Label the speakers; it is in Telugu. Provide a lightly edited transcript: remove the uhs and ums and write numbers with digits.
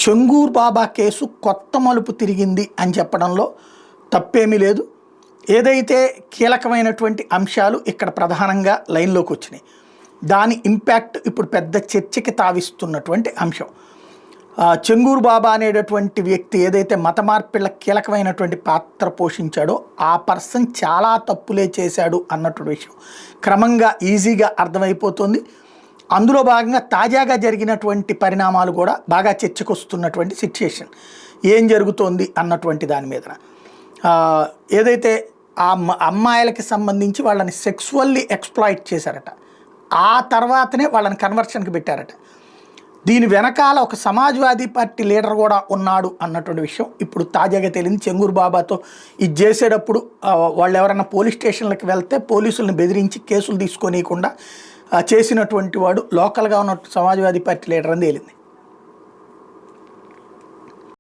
Speaker 1: చెంగూర్ బాబా కేసు కొత్త మలుపు తిరిగింది అని చెప్పడంలో తప్పేమీ లేదు. ఏదైతే కీలకమైనటువంటి అంశాలు ఇక్కడ ప్రధానంగా లైన్లోకి వచ్చినాయి, దాని ఇంపాక్ట్ ఇప్పుడు పెద్ద చర్చకి తావిస్తున్నటువంటి అంశం. చెంగూర్ బాబా అనేటటువంటి వ్యక్తి ఏదైతే మత మార్పిళ్ళ కీలకమైనటువంటి పాత్ర పోషించాడో ఆ పర్సన్ చాలా తప్పులే చేశాడు అన్నటువంటి విషయం క్రమంగా ఈజీగా అర్థమైపోతుంది. అందులో భాగంగా తాజాగా జరిగినటువంటి పరిణామాలు కూడా బాగా చర్చకు వస్తున్నటువంటి సిచ్యుయేషన్. ఏం జరుగుతోంది అన్నటువంటి దాని మీద ఏదైతే ఆ అమ్మాయిలకి సంబంధించి వాళ్ళని సెక్సువల్లీ ఎక్స్ప్లాయిట్ చేశారట, ఆ తర్వాతనే వాళ్ళని కన్వర్షన్కి పెట్టారట. దీని వెనకాల ఒక సమాజ్వాదీ పార్టీ లీడర్ కూడా ఉన్నాడు అన్నటువంటి విషయం ఇప్పుడు తాజాగా తెలియదు. చెంగూర్ బాబాతో ఇది చేసేటప్పుడు వాళ్ళు ఎవరన్నా పోలీస్ స్టేషన్లకు వెళ్తే పోలీసులను బెదిరించి కేసులు తీసుకోనీయకుండా చేసినటువంటి వాడు లోకల్గా ఉన్న సమాజ్వాదీ పార్టీ లీడర్ అని తేలింది.